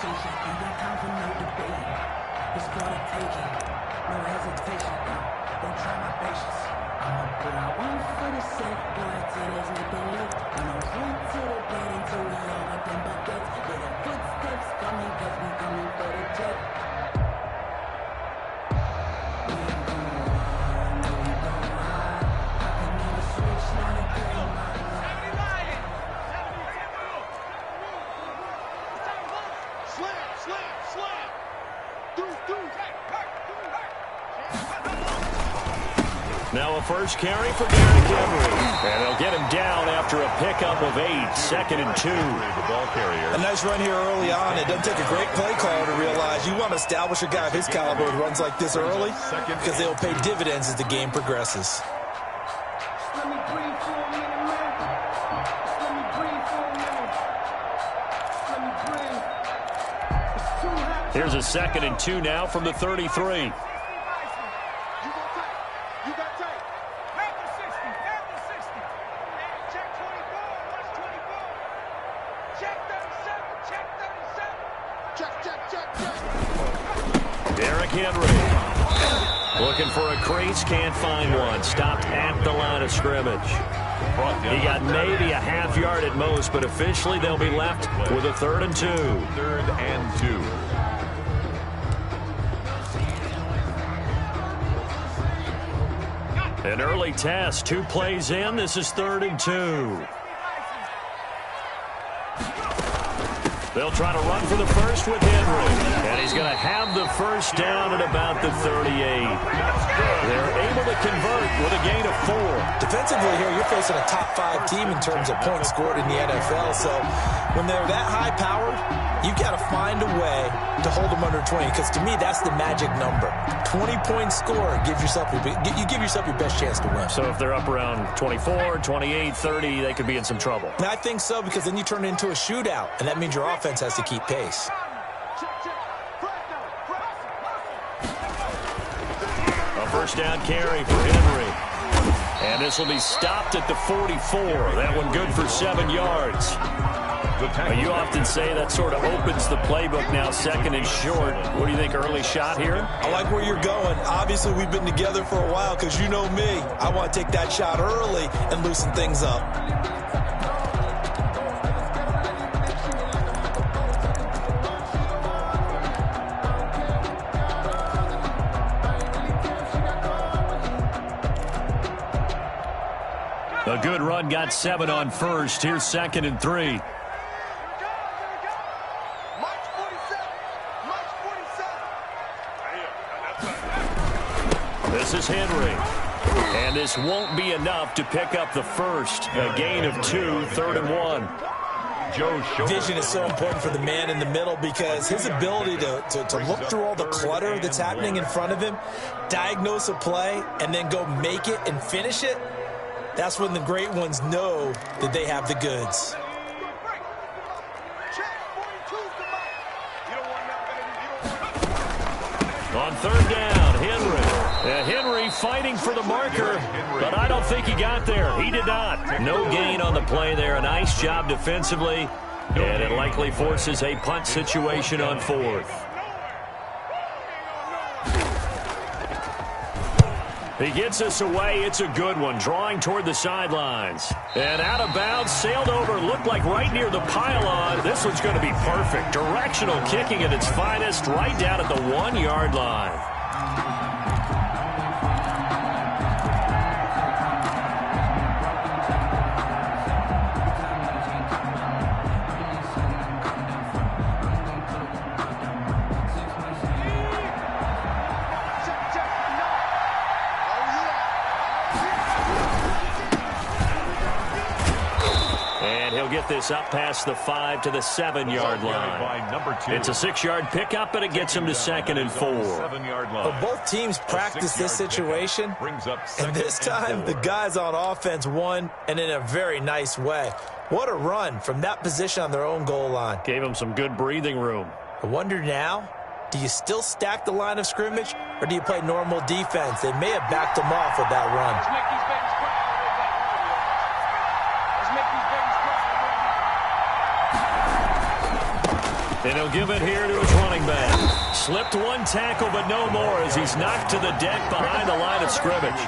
conversation, ain't got time for no debate. It's for the taking, no hesitation. Don't try my patience. I'ma put out one for the set, boy, till there's no delay. And I'll run to the bed until we all up in buckets. Yeah, the footsteps coming, cause we coming for the jet. We ain't gonna run, no, we don't hide. I can never switch, not a girl, my life. Slam. Now a first carry for Derrick Henry. And they'll get him down after a pickup of 8, 2nd and 2. The ball carrier. A nice run here early on. It doesn't take a great play caller to realize you want to establish a guy of his caliber with runs like this early because they'll pay dividends as the game progresses. Let me breathe for a minute, man. Let me breathe for a minute. Let me breathe. It's too hot. Here's a 2nd and 2 now from the 33. Derrick Henry looking for a crease, can't find one. Stopped at the line of scrimmage. He got maybe a half yard at most, but officially they'll be left with a 3rd and 2. 3rd and 2. An early test, 2 plays in. This is 3rd and 2. They'll try to run for the first with Henry. And he's going to have the first down at about the 38. They're able to convert with a gain of 4. Defensively here, you're facing a top 5 team in terms of points scored in the NFL. So when they're that high-powered, you've got to find a way to hold them under 20. Because to me, that's the magic number. 20-point score, you give yourself your best chance to win. So if they're up around 24, 28, 30, they could be in some trouble. And I think so, because then you turn it into a shootout, and that means your offense has to keep pace. A first down carry for Henry. And this will be stopped at the 44. That one good for 7 yards. You often say that sort of opens the playbook now, 2nd and short. What do you think, early shot here? I like where you're going. Obviously, we've been together for a while because you know me. I want to take that shot early and loosen things up. A good run, got 7 on first. Here's 2nd and 3. This is Henry. And this won't be enough to pick up the first. A gain of 2, 3rd and 1. Vision is so important for the man in the middle because his ability to look through all the clutter that's happening in front of him, diagnose a play, and then go make it and finish it, that's when the great ones know that they have the goods. On 3rd down, Henry. Henry fighting for the marker, but I don't think he got there. He did not. No gain on the play there. A nice job defensively, and it likely forces a punt situation on 4th. He gets us away. It's a good one, drawing toward the sidelines. And out of bounds, sailed over, looked like right near the pylon. This one's going to be perfect. Directional kicking at its finest, right down at the 1-yard line. Get this up past the 5 to the 7-yard line. It's a 6-yard pickup, but it gets him to 2nd and 4. But both teams practice this situation, and this time the guys on offense won, and in a very nice way. What a run from that position on their own goal line. Gave them some good breathing room. I wonder now, do you still stack the line of scrimmage, or do you play normal defense? They may have backed them off with that run. And he'll give it here to his running back. Slipped one tackle, but no more as he's knocked to the deck behind the line of scrimmage.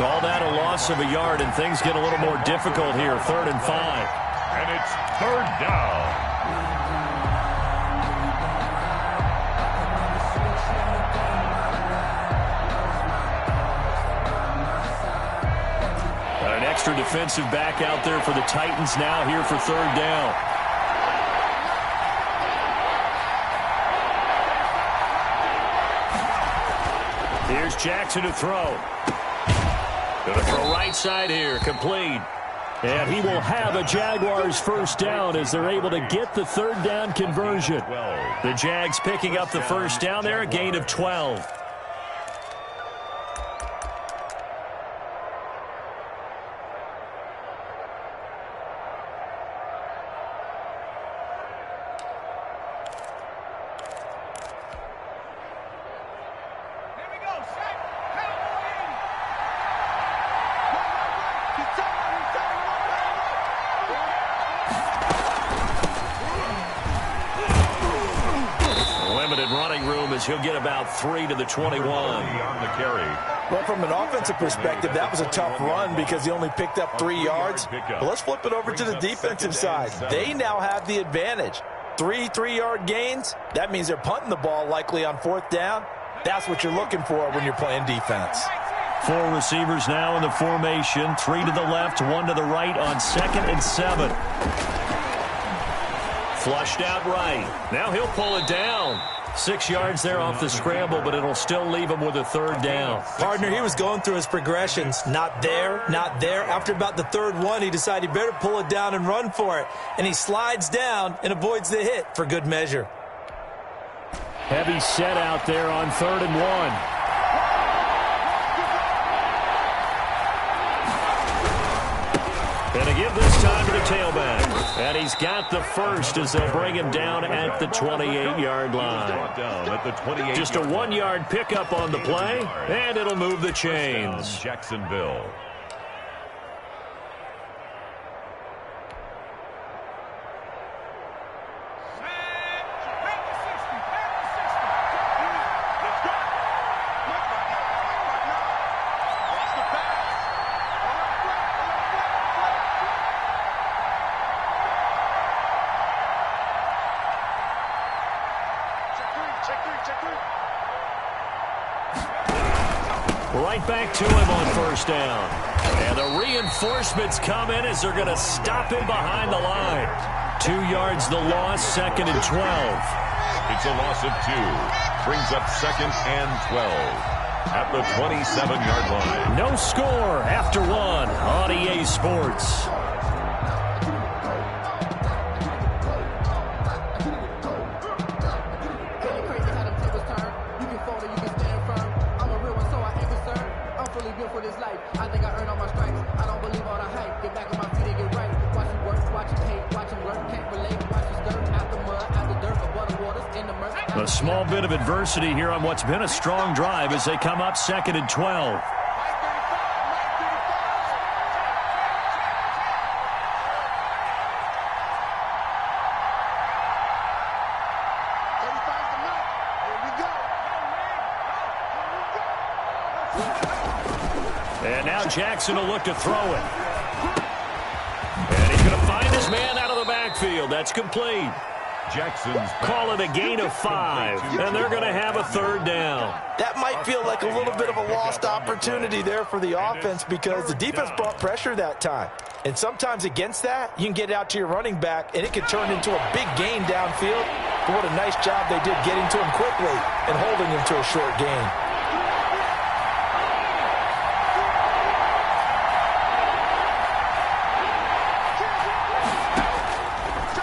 Call that a loss of a yard, and things get a little more difficult here. 3rd and 5. And it's 3rd down. An extra defensive back out there for the Titans now here for 3rd down. Here's Jackson to throw. Going to throw right side here, complete. And he will have a Jaguars first down as they're able to get the 3rd down conversion. The Jags picking up the first down there, a gain of 12. He'll get about 3 to the 21. On the carry. Well, from an offensive perspective, that was a tough run because he only picked up 3 yards. But let's flip it over to the defensive side. They now have the advantage. 3 3-yard gains. That means they're punting the ball likely on 4th down. That's what you're looking for when you're playing defense. 4 receivers now in the formation. 3 to the left, 1 to the right on 2nd and 7. Flushed out right. Now he'll pull it down. 6 yards there off the scramble, but it'll still leave him with a 3rd down. Partner, he was going through his progressions. Not there, not there. After about the 3rd one, he decided he better pull it down and run for it. And he slides down and avoids the hit for good measure. Heavy set out there on 3rd and 1. And to give this time to the tailback. And he's got the first as they'll bring him down at the 28-yard line. Just a 1-yard pickup on the play, and it'll move the chains. Jacksonville. Right back to him on 1st down. And the reinforcements come in as they're going to stop him behind the line. 2 yards the loss, 2nd and 12. It's a loss of 2. Brings up 2nd and 12 at the 27-yard line. No score after 1 on EA Sports. A small bit of adversity here on what's been a strong drive as they come up 2nd and 12. And now Jackson will look to throw it. And he's going to find his man out of the backfield. That's complete. Jackson's call it a gain of 5, and they're going to have a 3rd down. That might feel like a little bit of a lost opportunity there for the offense because the defense brought pressure that time. And sometimes against that, you can get out to your running back, and it can turn into a big gain downfield. But what a nice job they did getting to him quickly and holding him to a short gain.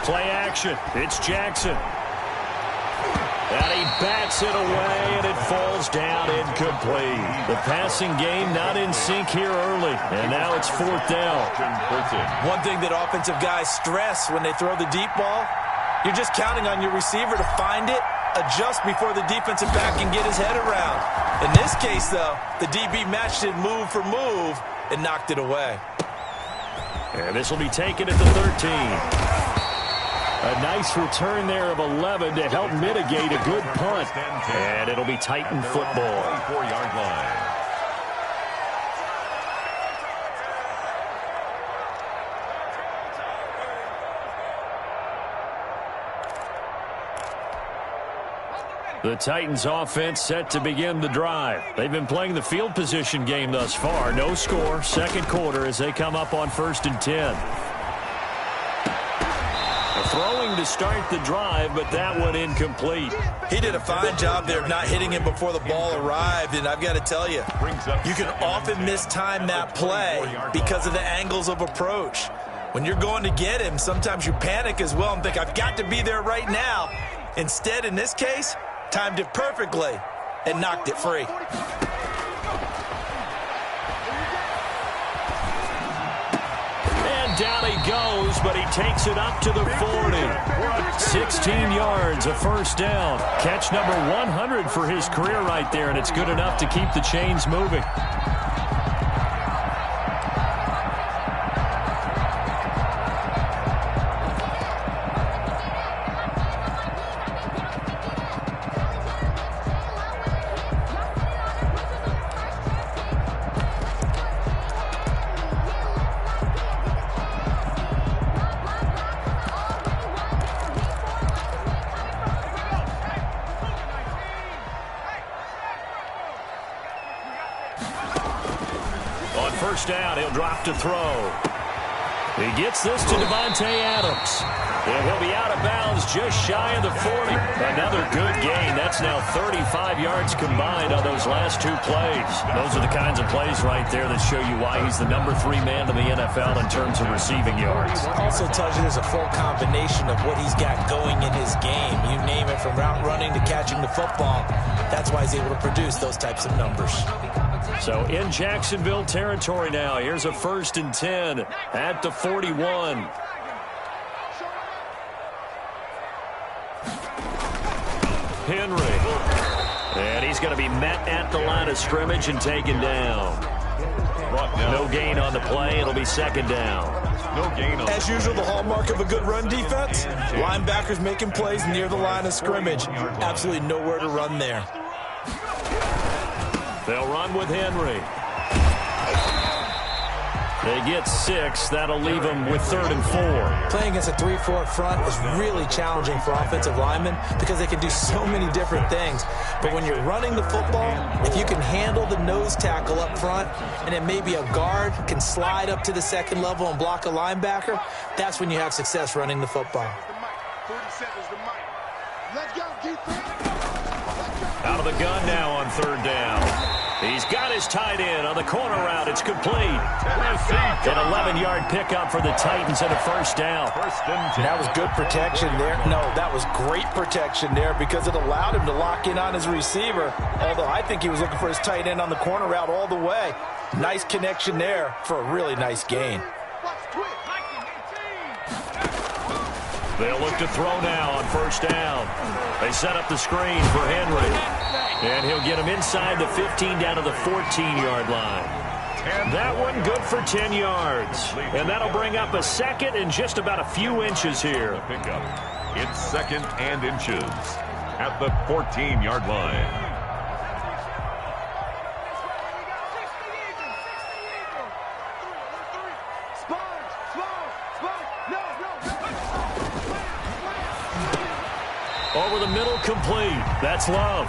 Play action. It's Jackson. And he bats it away, and it falls down incomplete. The passing game not in sync here early, and now it's 4th down. One thing that offensive guys stress when they throw the deep ball, you're just counting on your receiver to find it, adjust before the defensive back can get his head around. In this case, though, the DB matched it move for move and knocked it away. And this will be taken at the 13. A nice return there of 11 to help mitigate a good punt. And it'll be Titan football. 24-yard line. The Titans offense set to begin the drive. They've been playing the field position game thus far. No score, second quarter as they come up on 1st and 10. Throwing to start the drive, but that one incomplete. He did a fine job there of not hitting him before the ball arrived, and I've got to tell you, you can often mistime that play because of the angles of approach. When you're going to get him, sometimes you panic as well and think, I've got to be there right now. Instead, in this case, timed it perfectly and knocked it free. Down he goes, but he takes it up to the 40. 16 yards, a first down. Catch number 100 for his career right there, and it's good enough to keep the chains moving. Down, he'll drop to throw. He gets this to Devontae Adams. And he'll be out of bounds just shy of the 40. Another good gain. That's now 35 yards combined on those last two plays. Those are the kinds of plays right there that show you why he's the number 3 man in the NFL in terms of receiving yards. Also tells you there's a full combination of what he's got going in his game. You name it, from route running to catching the football. That's why he's able to produce those types of numbers. So in Jacksonville territory now. Here's a 1st and 10 at the 41. Henry. And he's going to be met at the line of scrimmage and taken down. No gain on the play. It'll be 2nd down. No gain on. As usual, the hallmark of a good run defense, linebackers making plays near the line of scrimmage. Absolutely nowhere to run there. They'll run with Henry. They get 6. That'll leave them with 3rd and 4. Playing against a 3-4 front is really challenging for offensive linemen because they can do so many different things. But when you're running the football, if you can handle the nose tackle up front and then maybe a guard can slide up to the 2nd level and block a linebacker, that's when you have success running the football. Out of the gun now on 3rd down. He's got his tight end on the corner route. It's complete. An 11-yard pickup for the Titans and a 1st down. That was good protection there. No, that was great protection there because it allowed him to lock in on his receiver, although I think he was looking for his tight end on the corner route all the way. Nice connection there for a really nice gain. They'll look to throw now on 1st down. They set up the screen for Henry. And he'll get him inside the 15 down to the 14-yard line. That one good for 10 yards. And that'll bring up a 2nd and just about a few inches here. It's 2nd and inches at the 14-yard line. Over the middle, complete. That's Love.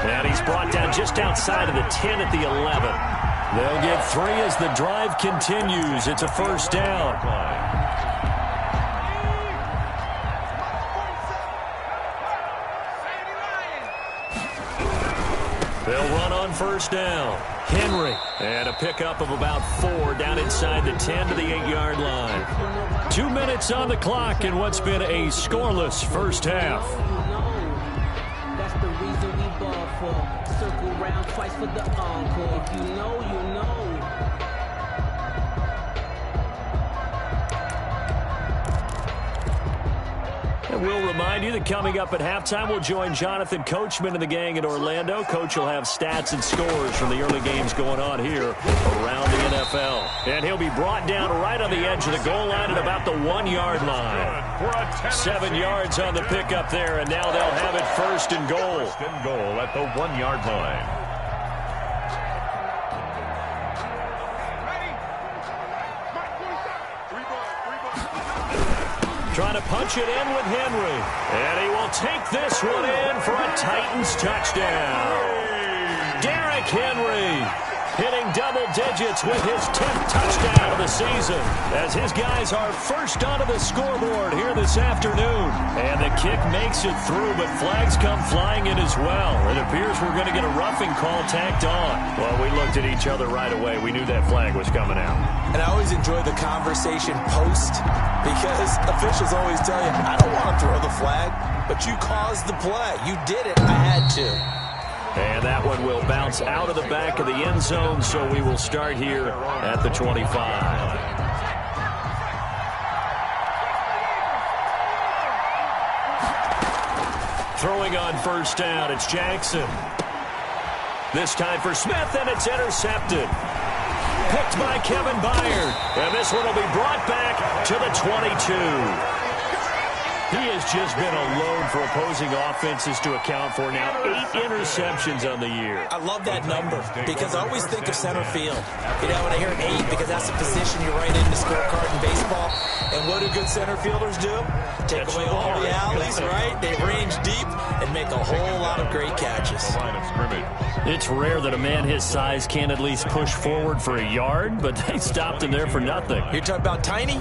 And he's brought down just outside of the 10 at the 11. They'll get 3 as the drive continues. It's a 1st down. They'll run on 1st down. Henry. And a pickup of about 4 down inside the 10 to the 8-yard line. 2 minutes on the clock in what's been a scoreless first half. That's the reason we ball for. Circle round twice for the encore. If you know, you know. And we'll remind you that coming up at halftime, we'll join Jonathan Coachman and the gang in Orlando. Coach will have stats and scores from the early games going on here around the NFL. And he'll be brought down right on the edge of the goal line at about the 1-yard line. 7 yards on the pickup there, and now they'll have it first and goal. First and goal at the 1-yard line. Trying to punch it in with Henry. And he will take this one in for a Titans touchdown. Derrick Henry hitting double digits with his 10th touchdown of the season as his guys are first onto the scoreboard here this afternoon. And the kick makes it through, but flags come flying in as well. It appears we're going to get a roughing call tacked on. Well, we looked at each other right away. We knew that flag was coming out. And I always enjoy the conversation post because officials always tell you, I don't want to throw the flag, but you caused the play. You did it. I had to. And that one will bounce out of the back of the end zone, so we will start here at the 25. Throwing on first down, it's Jackson. This time for Smith, and it's intercepted. Picked by Kevin Byard. And this one will be brought back to the 22. He has just been a load for opposing offenses to account for now. 8 interceptions on the year. I love that number because I always think of center field. You know, when I hear 8, because that's the position you write in the scorecard in baseball. And what do good center fielders do? Take away all the alleys, right? They range deep and make a whole lot of great catches. The line of scrimmage. It's rare that a man his size can't at least push forward for a yard, but they stopped him there for nothing. You're talking about Tiny?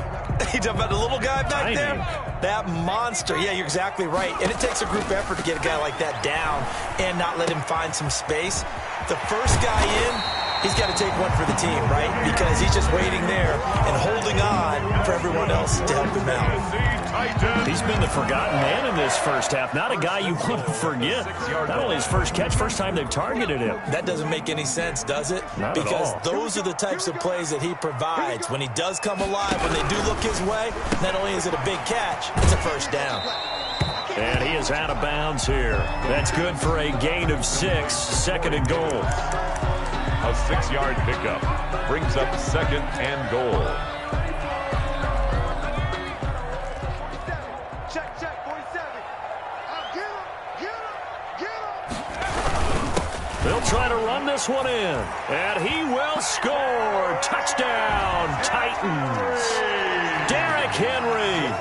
You talking about the little guy back Tiny. there? That monster. Yeah, you're exactly right. And it takes a group effort to get a guy like that down and not let him find some space. The first guy in, he's got to take one for the team, right? Because he's just waiting there and holding on for everyone else to help him out. He's been the forgotten man in this first half. Not a guy you want to forget. Not only his first catch, first time they've targeted him. That doesn't make any sense, does it? Not at because all. Those are the types of plays that he provides. When he does come alive, when they do look his way, not only is it a big catch, it's a first down. And he is out of bounds here. That's good for a gain of 6, second and goal. A 6-yard pickup brings up second and goal. Check, 47. Get him. They'll try to run this one in. And he will score. Touchdown, Titans. Derrick Henry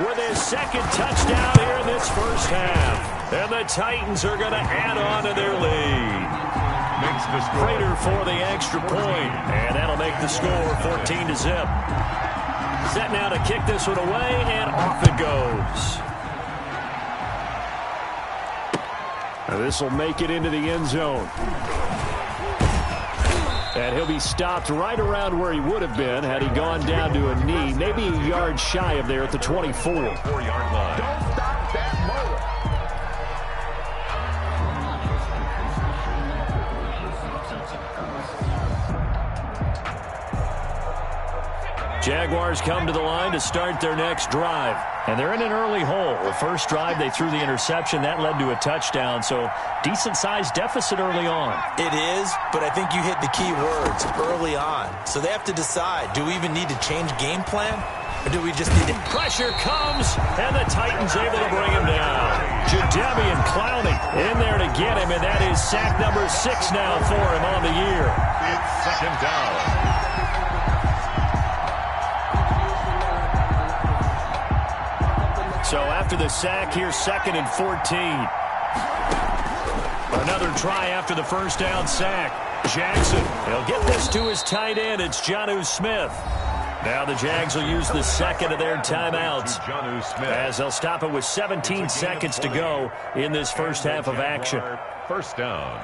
with his second touchdown here in this first half. And the Titans are going to add on to their lead. Makes the score. Prater for the extra point. And that'll make the score 14-0. Set now to kick this one away, and off it goes. Now this will make it into the end zone. And he'll be stopped right around where he would have been had he gone down to a knee, maybe a yard shy of there at the 24. 4-yard line. Don't stop that motor. Jaguars come to the line to start their next drive. And they're in an early hole. The first drive, they threw the interception. That led to a touchdown, so decent-sized deficit early on. It is, but I think you hit the key words, early on. So they have to decide, do we even need to change game plan? Or do we just need to... Pressure comes, and the Titans able to bring him down. Jadeveon Clowney in there to get him, and that is sack number 6 now for him on the year. It's second down. So after the sack, here's 2nd and 14. Another try after the first down sack. Jackson, he'll get this to his tight end. It's Jonnu Smith. Now the Jags will use the second of their timeouts as they'll stop it with 17 seconds to go in this first half of action. First down.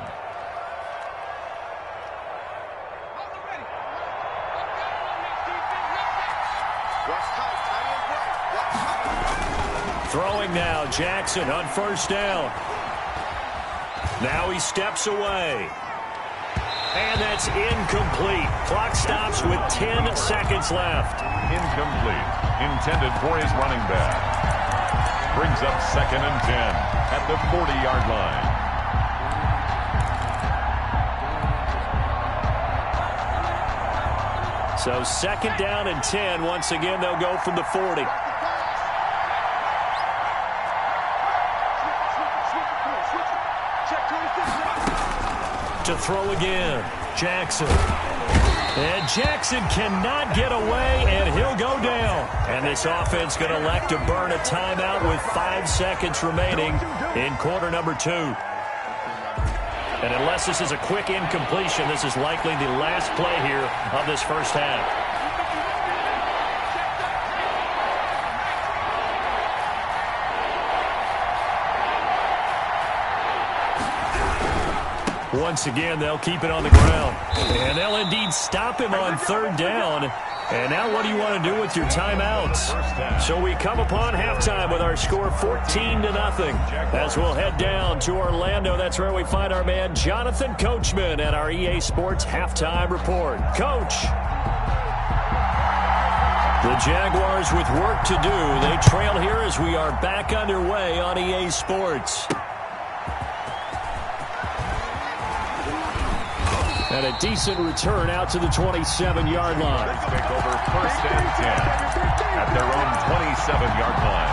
Throwing now, Jackson on first down. Now he steps away. And that's incomplete. Clock stops with 10 seconds left. Incomplete. Intended for his running back. Brings up 2nd and 10 at the 40-yard line. So 2nd down and 10. Once again, they'll go from the 40. To throw again, Jackson. And Jackson cannot get away, and he'll go down. And this offense going to elect to burn a timeout with 5 seconds remaining in quarter number 2. And unless this is a quick incompletion, this is likely the last play here of this first half. Once again, they'll keep it on the ground. And they'll indeed stop him on 3rd down. And now what do you want to do with your timeouts? So we come upon halftime with our score 14-0. As we'll head down to Orlando, that's where we find our man Jonathan Coachman at our EA Sports Halftime Report. Coach. The Jaguars with work to do. They trail here as we are back underway on EA Sports. And a decent return out to the 27-yard line. Let's take over 1st and 10 at their own 27-yard line.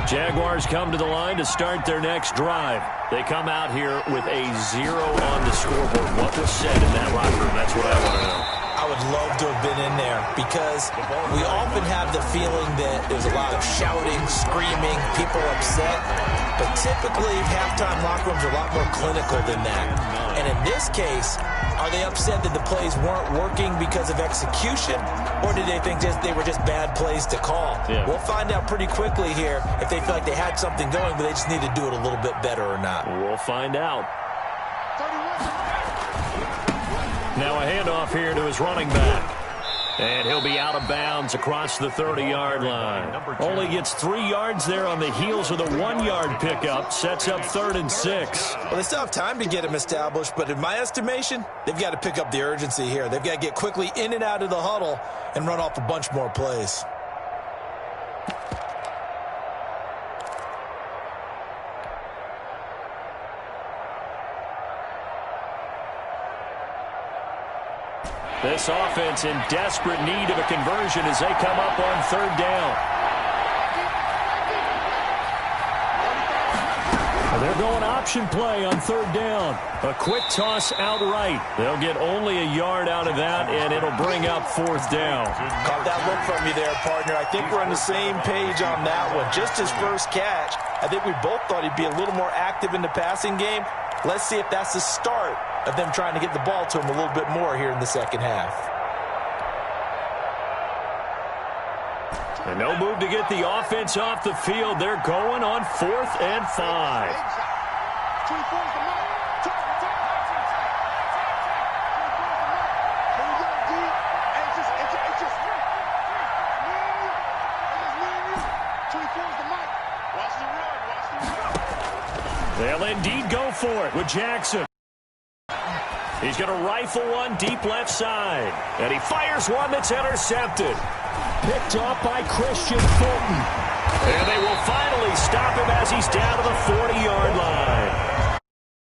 Jaguars come to the line to start their next drive. They come out here with a 0 on the scoreboard. What was said in that locker room? That's what I want to know. I would love to have been in there because we often have the feeling that there's a lot of shouting, screaming, people upset. But typically, halftime locker rooms are a lot more clinical than that. And in this case, are they upset that the plays weren't working because of execution? Or did they think they were just bad plays to call? Yeah. We'll find out pretty quickly here if they feel like they had something going, but they just need to do it a little bit better or not. We'll find out. Now a handoff here to his running back. And he'll be out of bounds across the 30-yard line. Only gets 3 yards there on the heels of the 1-yard pickup. Sets up 3rd and 6. Well, they still have time to get him established, but in my estimation, they've got to pick up the urgency here. They've got to get quickly in and out of the huddle and run off a bunch more plays. This offense in desperate need of a conversion as they come up on 3rd down. They're going option play on 3rd down. A quick toss outright. They'll get only a yard out of that, and it'll bring up 4th down. Caught that look from you there, partner. I think we're on the same page on that one. Just his first catch, I think we both thought he'd be a little more active in the passing game. Let's see if that's the start of them trying to get the ball to him a little bit more here in the second half. And no move to get the offense off the field. They're going on 4th and 5. They'll indeed go for it with Jackson. He's going to rifle one deep left side. And he fires one that's intercepted. Picked up by Christian Fulton. And they will finally stop him as he's down to the 40-yard line.